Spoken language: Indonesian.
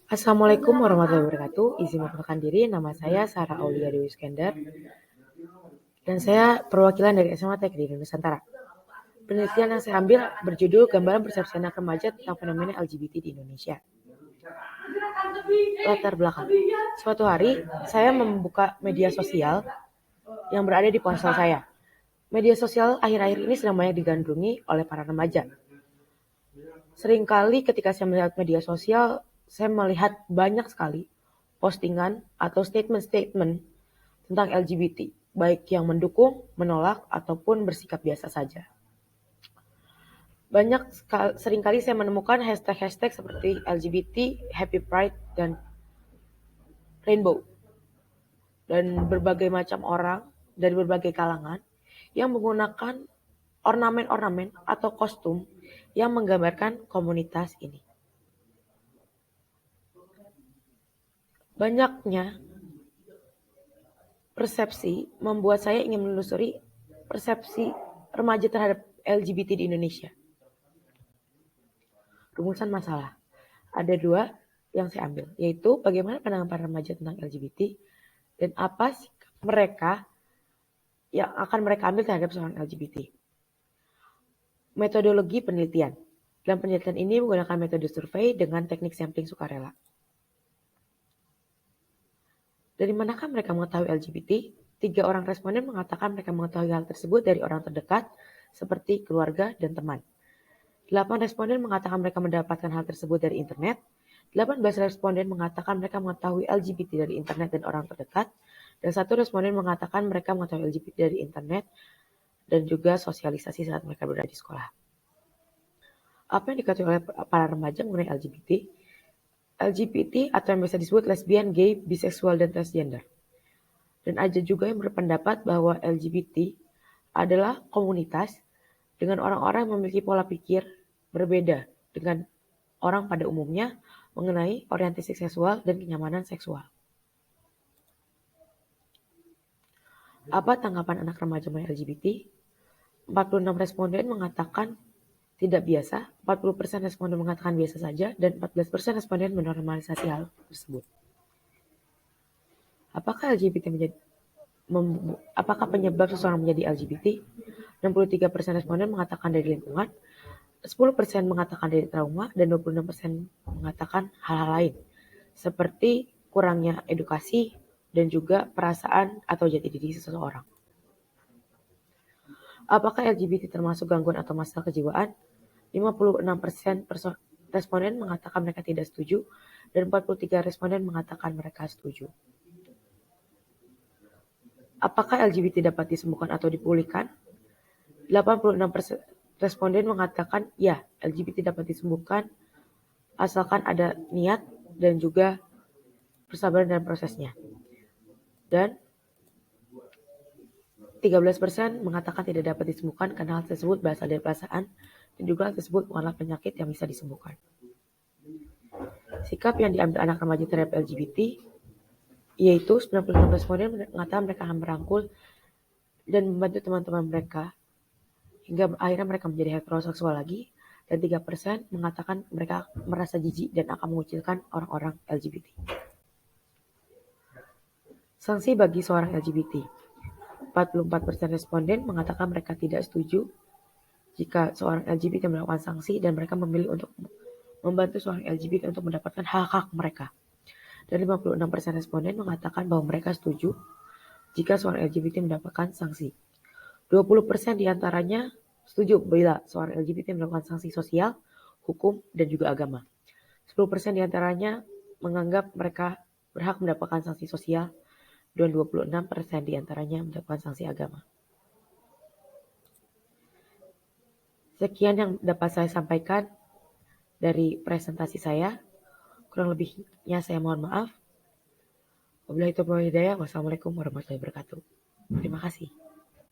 Assalamualaikum warahmatullahi wabarakatuh. Izin memperkenalkan diri, nama saya Sarah Aulia Dewi Iskandar dan saya perwakilan dari SMA Teknik di Nusantara. Penelitian yang saya ambil berjudul Gambaran Persepsi Anak Remaja tentang fenomena LGBT di Indonesia. Latar belakang. Suatu hari, saya membuka media sosial yang berada di ponsel saya. Media sosial akhir-akhir ini sedang banyak digandrungi oleh para remaja. Seringkali ketika saya melihat media sosial, saya melihat banyak sekali postingan atau statement-statement tentang LGBT, baik yang mendukung, menolak, ataupun bersikap biasa saja. Seringkali saya menemukan hashtag-hashtag seperti LGBT, Happy Pride, dan Rainbow. Dan berbagai macam orang dari berbagai kalangan yang menggunakan ornamen-ornamen atau kostum yang menggambarkan komunitas ini. Banyaknya persepsi membuat saya ingin menelusuri persepsi remaja terhadap LGBT di Indonesia. Rumusan masalah. Ada 2 yang saya ambil, yaitu bagaimana pandangan para remaja tentang LGBT dan apa sikap mereka yang akan mereka ambil terhadap seorang LGBT. Metodologi penelitian. Dalam penelitian ini menggunakan metode survei dengan teknik sampling sukarela. Dari manakah mereka mengetahui LGBT? 3 orang responden mengatakan mereka mengetahui hal tersebut dari orang terdekat, seperti keluarga dan teman. 8 responden mengatakan mereka mendapatkan hal tersebut dari internet. 18 responden mengatakan mereka mengetahui LGBT dari internet dan orang terdekat. Dan 1 responden mengatakan mereka mengetahui LGBT dari internet dan juga sosialisasi saat mereka berada di sekolah. Apa yang diketahui oleh para remaja mengenai LGBT? LGBT atau yang biasa disebut lesbian, gay, biseksual, dan transgender. Dan ada juga yang berpendapat bahwa LGBT adalah komunitas dengan orang-orang yang memiliki pola pikir berbeda dengan orang pada umumnya mengenai orientasi seksual dan kenyamanan seksual. Apa tanggapan anak remaja mengenai LGBT? 46 responden mengatakan tidak biasa, 40% responden mengatakan biasa saja, dan 14% responden menormalisasi hal tersebut. Apakah penyebab seseorang menjadi LGBT? 63% responden mengatakan dari lingkungan, 10% mengatakan dari trauma, dan 26% mengatakan hal-hal lain, seperti kurangnya edukasi dan juga perasaan atau jati diri seseorang. Apakah LGBT termasuk gangguan atau masalah kejiwaan? 56% responden mengatakan mereka tidak setuju, dan 43 responden mengatakan mereka setuju. Apakah LGBT dapat disembuhkan atau dipulihkan? 86% responden mengatakan ya, LGBT dapat disembuhkan asalkan ada niat dan juga persabaran dalam prosesnya. Dan 13% mengatakan tidak dapat disembuhkan karena hal tersebut berasal dari perasaan dan juga hal tersebut bukanlah penyakit yang bisa disembuhkan. Sikap yang diambil anak remaja terhadap LGBT yaitu 96 responden mengatakan mereka akan merangkul dan membantu teman-teman mereka hingga akhirnya mereka menjadi heteroseksual lagi, dan 3% mengatakan mereka merasa jijik dan akan mengucilkan orang-orang LGBT. Sanksi bagi seorang LGBT. 44% responden mengatakan mereka tidak setuju jika seorang LGBT melakukan sanksi dan mereka memilih untuk membantu seorang LGBT untuk mendapatkan hak-hak mereka. Dan 56% responden mengatakan bahwa mereka setuju jika seorang LGBT mendapatkan sanksi. 20% diantaranya setuju bila seorang LGBT melakukan sanksi sosial, hukum, dan juga agama. 10% diantaranya menganggap mereka berhak mendapatkan sanksi sosial, dan 26% diantaranya mendapatkan sanksi agama. Sekian yang dapat saya sampaikan dari presentasi saya. Kurang lebihnya saya mohon maaf. Wabillahi taufiq wal hidayah. Wassalamualaikum warahmatullahi wabarakatuh. Terima kasih.